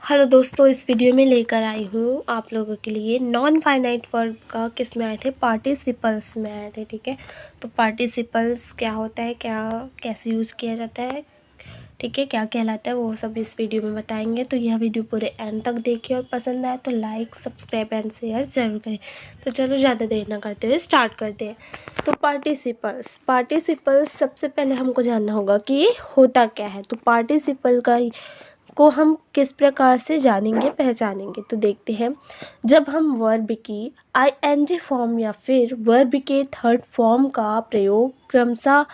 Hello दोस्तों, इस video में लेकर आई हूँ आप लोगों के लिए नॉन फाइनाइट वर्ब का किस में आए थे, पार्टिसिपल्स में आए थे। ठीक है, तो पार्टिसिपल्स क्या होता है, क्या कैसे यूज़ किया जाता है, ठीक है, क्या कहलाता है, वो सब इस वीडियो में बताएंगे। तो यह वीडियो पूरे एंड तक देखिए और पसंद आए तो लाइक, सब्सक्राइब एंड शेयर ज़रूर करें। तो चलो ज़्यादा देर ना करते हुए स्टार्ट करते हैं। तो पार्टिसिपल्स सबसे पहले हमको जानना होगा कि ये होता क्या है। तो पार्टिसिपल को हम किस प्रकार से जानेंगे, पहचानेंगे। तो देखते हैं, जब हम वर्ब की आईएनजी फॉर्म या फिर वर्ब के थर्ड फॉर्म का प्रयोग क्रमशः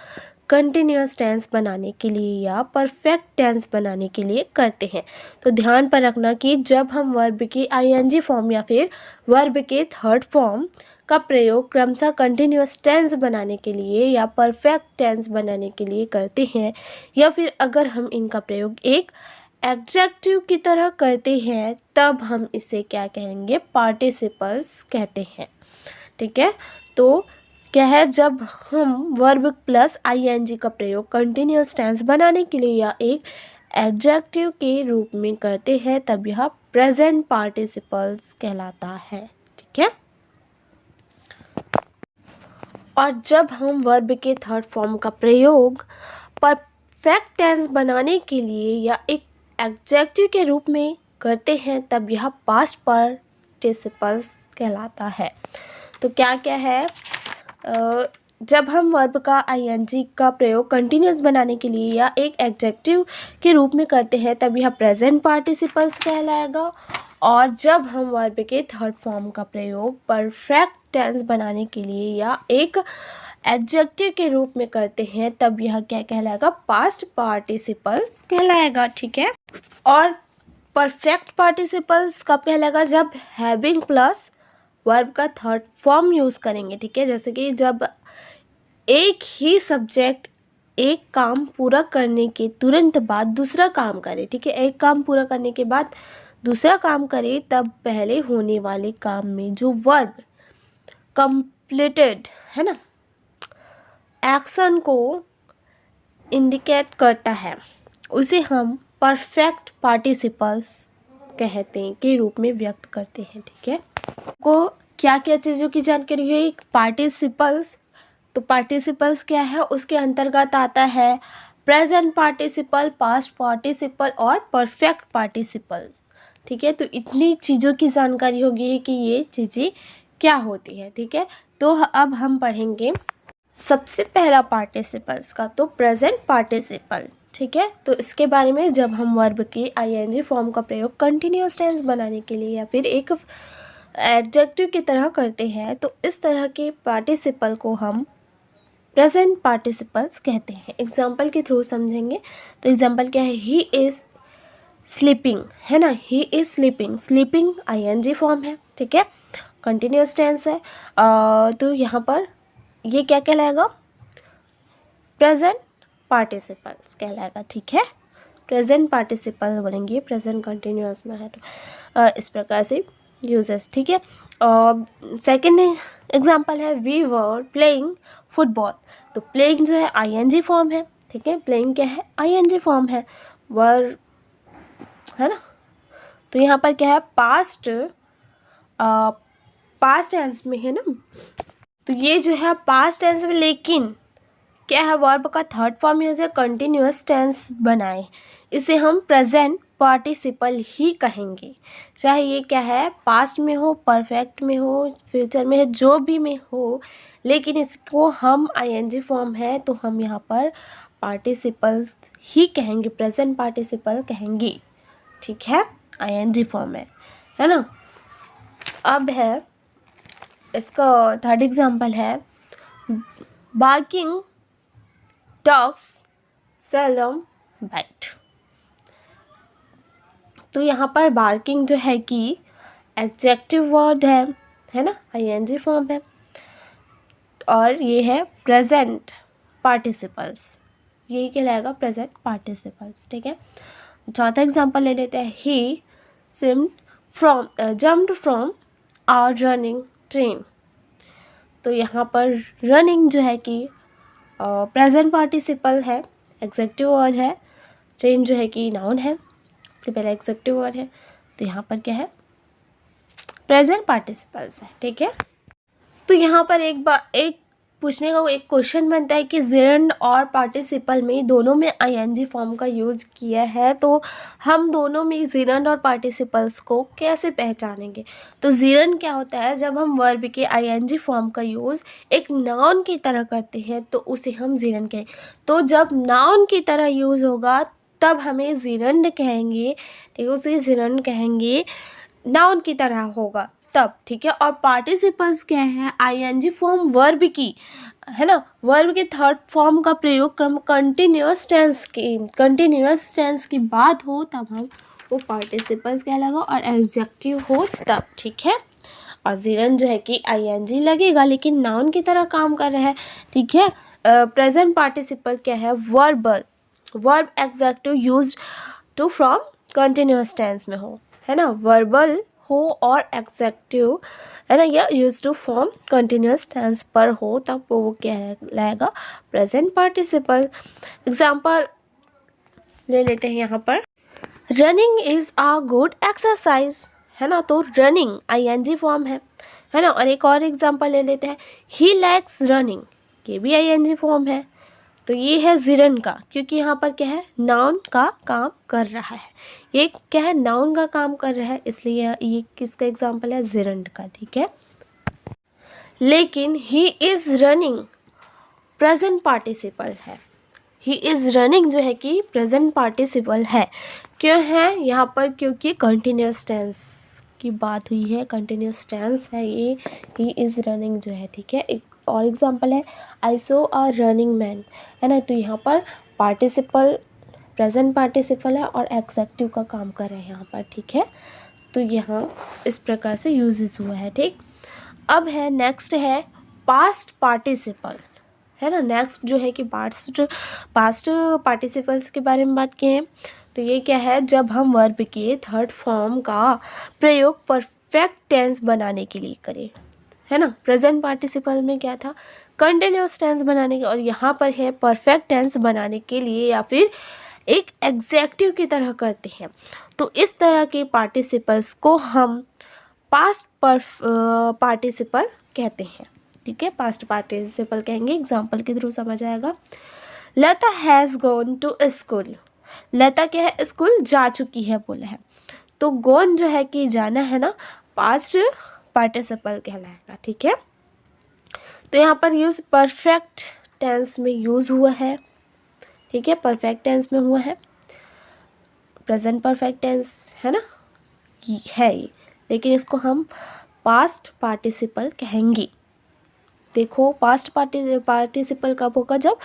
कंटिन्यूअस टेंस बनाने के लिए या परफेक्ट टेंस बनाने के लिए करते हैं। तो ध्यान पर रखना कि जब हम वर्ब की आईएनजी फॉर्म या फिर वर्ब के थर्ड फॉर्म का प्रयोग क्रमशः कंटिन्यूअस टेंस बनाने के लिए या परफेक्ट टेंस बनाने के लिए करते हैं, या फिर अगर हम इनका प्रयोग एक एडजेक्टिव की तरह करते हैं, तब हम इसे क्या कहेंगे, पार्टिसिपल्स कहते हैं। ठीक है, तो क्या है, जब हम वर्ब प्लस आईएनजी का प्रयोग कंटिन्यूअस टेंस बनाने के लिए या एक एडजेक्टिव के रूप में करते हैं, तब यह प्रेजेंट पार्टिसिपल्स कहलाता है। ठीक है, और जब हम वर्ब के थर्ड फॉर्म का प्रयोग परफेक्ट टेंस बनाने के लिए या एक एडजेक्टिव के रूप में करते हैं, तब यह पास्ट पार्टिसिपल्स कहलाता है। तो क्या क्या है, जब हम वर्ब का आईएनजी का प्रयोग कंटिन्यूअस बनाने के लिए या एक एडजेक्टिव के रूप में करते हैं, तब यह प्रेजेंट पार्टिसिपल्स कहलाएगा। और जब हम वर्ब के थर्ड फॉर्म का प्रयोग परफेक्ट टेंस बनाने के लिए या एक एडजेक्टिव के रूप में करते हैं, तब यह क्या कहलाएगा, पास्ट पार्टिसिपल्स कहलाएगा। ठीक है, और परफेक्ट पार्टिसिपल्स कब कहलाएगा, जब हैविंग प्लस वर्ब का थर्ड फॉर्म यूज़ करेंगे। ठीक है, जैसे कि जब एक ही सब्जेक्ट एक काम पूरा करने के तुरंत बाद दूसरा काम करे। ठीक है, एक काम पूरा करने के बाद दूसरा काम करे, तब पहले होने वाले काम में जो वर्ब कंप्लीटेड है ना, एक्शन को इंडिकेट करता है, उसे हम परफेक्ट पार्टिसिपल्स कहते हैं के रूप में व्यक्त करते हैं। ठीक है, को क्या क्या चीज़ों की जानकारी हुई, पार्टिसिपल्स। तो पार्टिसिपल्स क्या है, उसके अंतर्गत आता है प्रेजेंट पार्टिसिपल, पास्ट पार्टिसिपल और परफेक्ट पार्टिसिपल्स। ठीक है, तो इतनी चीज़ों की जानकारी होगी कि ये चीज़ें क्या होती है। ठीक है, तो अब हम पढ़ेंगे सबसे पहला पार्टिसिपल्स का, तो प्रेजेंट पार्टिसिपल। ठीक है, तो इसके बारे में, जब हम वर्ब की आईएनजी फॉर्म का प्रयोग कंटिन्यूअस टेंस बनाने के लिए या फिर एक एडजेक्टिव की तरह करते हैं, तो इस तरह के पार्टिसिपल को हम प्रेजेंट पार्टिसिपल्स कहते हैं। एग्जाम्पल के थ्रू समझेंगे। तो एग्जाम्पल क्या है, ही इज़ स्लीपिंग, है ना, he is sleeping, sleeping ING form है। ठीक है, कंटिन्यूअस टेंस है। तो यहाँ पर ये क्या कहलाएगा, प्रेजेंट पार्टिसिपल्स कहलाएगा। ठीक है, प्रेजेंट पार्टिसिपल बोलेंगे, प्रेजेंट कंटिन्यूअस में है, तो इस प्रकार से यूजेस। ठीक है, सेकेंड एग्जाम्पल है, वी वर प्लेइंग फुटबॉल। तो प्लेइंग जो है आईएनजी फॉर्म है। ठीक है, प्लेइंग क्या है, आईएनजी फॉर्म है, वर है ना। तो यहाँ पर क्या है, पास्ट टेंस में है ना। तो ये जो है पास्ट टेंस में, लेकिन क्या है, वर्ब का थर्ड फॉर्म यूज है कंटिन्यूअस टेंस बनाए, इसे हम प्रेजेंट पार्टिसिपल ही कहेंगे। चाहे ये क्या है, पास्ट में हो, परफेक्ट में हो, फ्यूचर में है, जो भी में हो, लेकिन इसको हम आईएनजी फॉर्म है तो हम यहाँ पर पार्टिसिपल ही कहेंगे, प्रेजेंट पार्टिसिपल कहेंगे। ठीक है, आईएनजी फॉर्म है ना। अब है इसका थर्ड एग्जाम्पल है, बार्किंग डॉग्स सेल्डम बाइट। तो यहाँ पर बार्किंग जो है कि एडजेक्टिव वर्ड है ना, आईएनजी फॉर्म है, और ये है प्रेजेंट पार्टिसिपल्स, यही कहलाएगा प्रेजेंट पार्टिसिपल्स। ठीक है, चौथा एग्जांपल ले लेते हैं, he jumped from our running train. तो यहाँ पर रनिंग जो है कि प्रेजेंट पार्टिसिपल है, एग्जेक्टिव वर्ड है, ट्रेन जो है कि नाउन है। इसके पहले एग्जेक्टिव वर्ड है, तो यहाँ पर क्या है, प्रेजेंट पार्टिसिपल्स है। ठीक है, तो यहाँ पर एक पूछने का एक क्वेश्चन बनता है कि जिरंड और पार्टिसिपल में दोनों में आईएनजी फॉर्म का यूज किया है, तो हम दोनों में जिरंड और पार्टिसिपल्स को कैसे पहचानेंगे। तो जिरंड क्या होता है, जब हम वर्ब के आईएनजी फॉर्म का यूज एक नाउन की तरह करते हैं तो उसे हम जिरंड कहें। तो जब नाउन की तरह यूज होगा तब हमें जिरंड कहेंगे, ठीक है, उसे जिरंड कहेंगे, नाउन की तरह होगा तब। ठीक है, और पार्टिसिपल्स क्या है, आईएनजी फॉर्म वर्ब की, है ना, वर्ब के थर्ड फॉर्म का प्रयोग क्रम कंटिन्यूअस टेंस की बात हो तब हम वो पार्टिसिपल्स कहलाएगा, और एडजेक्टिव हो तब। ठीक है, और जिरंड जो है कि आईएनजी लगेगा लेकिन नाउन की तरह काम कर रहा है। ठीक है, प्रेजेंट पार्टिसिपल क्या है, verb adjective used to form continuous tense में हो, है ना, वर्बल हो और एग्जेक्टिव, है ना, या use to form continuous tense पर हो तब वो क्या लाएगा, प्रेजेंट पार्टिसिपल। एग्जाम्पल ले लेते हैं यहाँ पर, running is a good exercise, है ना, तो रनिंग आईएनजी फॉर्म है ना। और एक और एग्जाम्पल ले लेते हैं, ही लाइक्स रनिंग, ये भी आईएनजी फॉर्म है। तो ये है जिरंड का, क्योंकि यहाँ पर क्या है, नाउन का काम कर रहा है, ये क्या है, नाउन का काम कर रहा है, इसलिए ये किसका एग्जाम्पल है, जिरंड का। ठीक है, लेकिन he is running present participle है, ही इज रनिंग जो है कि प्रेजेंट पार्टिसिपल है। क्यों है यहाँ पर, क्योंकि कंटिन्यूअस टेंस की बात हुई है, कंटिन्यूअस टेंस है ये, ही इज रनिंग जो है। ठीक है, एक और एग्जाम्पल है, आई सो अ रनिंग मैन, है ना, तो यहाँ पर पार्टिसिपल प्रेजेंट पार्टिसिपल है और एग्जेक्टिव का काम कर रहे हैं यहाँ पर। ठीक है, तो यहाँ इस प्रकार से यूजेस हुआ है। ठीक, अब है नेक्स्ट है पास्ट पार्टिसिपल, है ना, नेक्स्ट जो है कि पास्ट पार्टिसिपल्स के बारे में बात किए हैं। तो ये क्या है, जब हम वर्ब के थर्ड फॉर्म का प्रयोग परफेक्ट टेंस बनाने के लिए करें, है ना। प्रेजेंट पार्टिसिपल में क्या था, कंटिन्यूअस टेंस बनाने के, और यहाँ पर है परफेक्ट टेंस बनाने के लिए या फिर एक एग्जेक्टिव की तरह करते हैं। तो इस तरह के पार्टिसिपल्स को हम पास्ट पार्टिसिपल कहते हैं। ठीक है, पास्ट पार्टिसिपल कहेंगे, एग्जाम्पल के थ्रू समझ आएगा। लता हैज़ गॉन टू स्कूल, लता क्या है, स्कूल जा चुकी है बोला है, तो गॉन जो है कि जाना है ना, पास्ट पार्टिसिपल कहलाएगा। ठीक है, तो यहाँ पर यूज परफेक्ट टेंस में यूज हुआ है। ठीक है, परफेक्ट टेंस में हुआ है, प्रेजेंट परफेक्ट टेंस है ना, है ये, लेकिन इसको हम पास्ट पार्टिसिपल कहेंगे। देखो, पास्ट पार्टिसिपल कब होगा, जब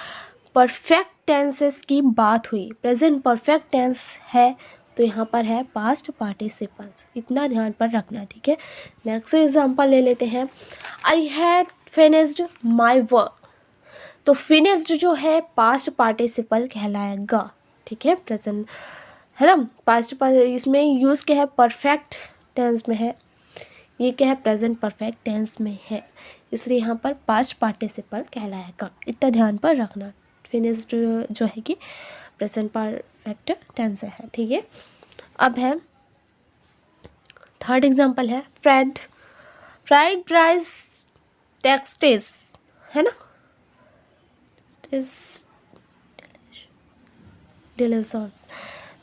परफेक्ट टेंसेस की बात हुई। प्रेजेंट परफेक्ट टेंस है तो यहाँ पर है पास्ट पार्टिसिपल्स, इतना ध्यान पर रखना। ठीक है, नेक्स्ट एग्जांपल ले लेते हैं, I had finished my work, तो फिनिश्ड जो है पास्ट पार्टिसिपल कहलाएगा। ठीक है, प्रेजेंट है ना, पास्ट इसमें यूज़ क्या है, परफेक्ट टेंस में है, ये क्या है, प्रेजेंट परफेक्ट टेंस में है, इसलिए यहाँ पर पास्ट पार्टिसिपल कहलाएगा, इतना ध्यान पर रखना। फिनिश्ड जो है कि प्रेजेंट परफेक्ट टेंस है। ठीक है, अब है थर्ड एग्जांपल है, फ्राइड राइस टेक्सटेस, है ना, डिलीशियस।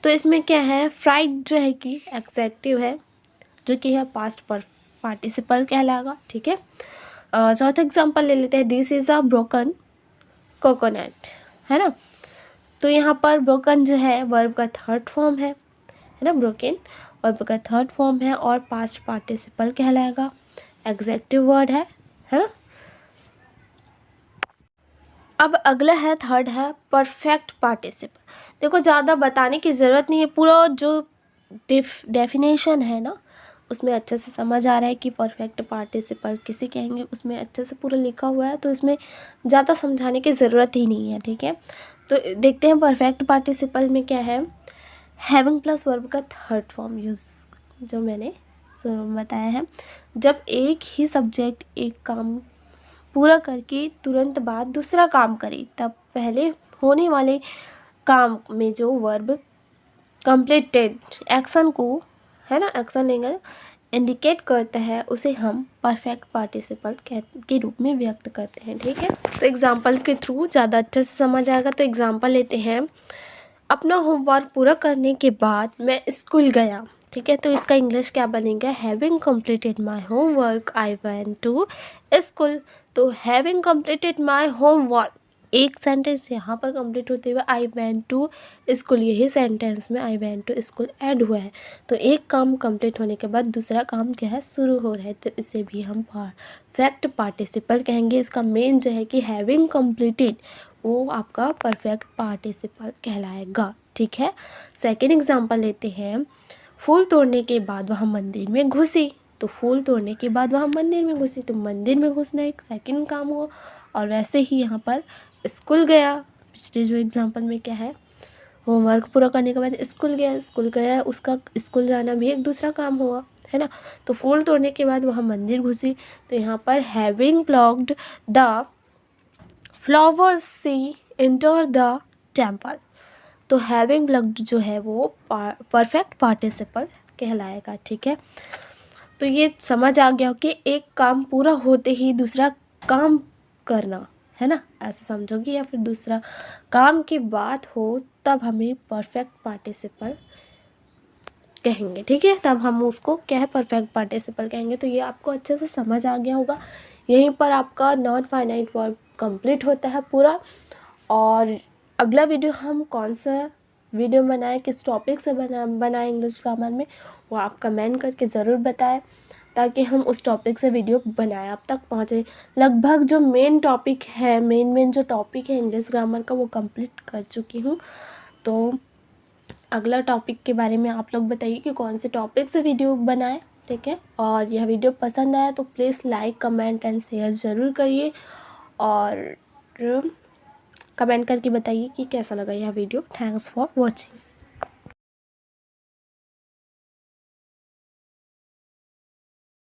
तो इसमें क्या है, फ्राइड जो है कि एग्जेक्टिव है जो कि है पास्ट पार्टिसिपल कहलाएगा। ठीक है, चौथा एग्जांपल ले लेते हैं, this is a broken coconut, है ना, तो यहाँ पर ब्रोकन जो है वर्ब का थर्ड फॉर्म है ना, ब्रोकन वर्ब का थर्ड फॉर्म है और पास्ट पार्टिसिपल कहलाएगा, एग्जेक्टिव वर्ड है ना। अब अगला है, थर्ड है परफेक्ट पार्टिसिपल। देखो, ज़्यादा बताने की ज़रूरत नहीं है, पूरा जो डेफिनेशन है ना उसमें अच्छे से समझ आ रहा है कि परफेक्ट पार्टिसिपल किसे कहेंगे, उसमें अच्छे से पूरा लिखा हुआ है, तो इसमें ज़्यादा समझाने की ज़रूरत ही नहीं है। ठीक है, तो देखते हैं परफेक्ट पार्टिसिपल में क्या है, हैविंग प्लस वर्ब का थर्ड फॉर्म यूज़, जो मैंने बताया है, जब एक ही सब्जेक्ट एक काम पूरा करके तुरंत बाद दूसरा काम करे तब पहले होने वाले काम में जो वर्ब कंप्लीटेड एक्शन को, है ना, एक्शन लेंगे, इंडिकेट करता है, उसे हम परफेक्ट पार्टिसिपल के रूप में व्यक्त करते हैं। ठीक है, तो एग्जाम्पल के थ्रू ज़्यादा अच्छे से समझ आएगा। तो एग्जाम्पल लेते हैं, अपना होमवर्क पूरा करने के बाद मैं स्कूल गया। ठीक है, तो इसका इंग्लिश क्या बनेगा, having completed my homework I went to school. तो हैविंग कंप्लीटेड माई होमवर्क, एक सेंटेंस यहाँ पर कंप्लीट होते हुए आई वेंट टू स्कूल, यही सेंटेंस में I went to school add हुआ है। तो एक काम कंप्लीट होने के बाद दूसरा काम क्या है, शुरू हो रहा है, तो इसे भी हम परफेक्ट पार्टिसिपल कहेंगे। इसका मेन जो है कि हैविंग कंप्लीटेड, वो आपका परफेक्ट पार्टिसिपल कहलाएगा। ठीक है, सेकेंड एग्जाम्पल लेते हैं, फूल तोड़ने के बाद वह मंदिर में घुसी। तो फूल तोड़ने के बाद वह मंदिर में घुसी, तो मंदिर में घुसना एक सेकंड काम हुआ। और वैसे ही यहाँ पर स्कूल गया, पिछले जो एग्जाम्पल में क्या है, होमवर्क पूरा करने के बाद स्कूल गया, उसका स्कूल जाना भी एक दूसरा काम हुआ, है ना। तो फूल तोड़ने के बाद वह मंदिर घुसी, तो यहाँ पर having plugged the flowers she enter the temple. तो हैविंग प्लग्ड जो है वो परफेक्ट पार्टिसिपल कहलाएगा। ठीक है, तो ये समझ आ गया कि एक काम पूरा होते ही दूसरा काम करना, है ना, ऐसा समझोगे, या फिर दूसरा काम की बात हो तब हमें परफेक्ट पार्टिसिपल कहेंगे। ठीक है, तब हम उसको क्या है, परफेक्ट पार्टिसिपल कहेंगे। तो ये आपको अच्छे से समझ आ गया होगा। यहीं पर आपका नॉन फाइनाइट वर्ब कंप्लीट होता है पूरा। और अगला वीडियो हम कौन सा वीडियो बनाएं, किस टॉपिक से बनाएं इंग्लिश ग्रामर में, वो आप कमेंट करके ज़रूर बताएं, ताकि हम उस टॉपिक से वीडियो बनाएं, आप तक पहुँचे। लगभग जो मेन टॉपिक है, मेन जो टॉपिक है इंग्लिश ग्रामर का, वो कंप्लीट कर चुकी हूँ। तो अगला टॉपिक के बारे में आप लोग बताइए कि कौन से टॉपिक से वीडियो बनाएं। ठीक है, और यह वीडियो पसंद आया तो please like, comment and share ज़रूर करिए, और कमेंट करके बताइए कि कैसा लगा यह वीडियो। Thanks for watching.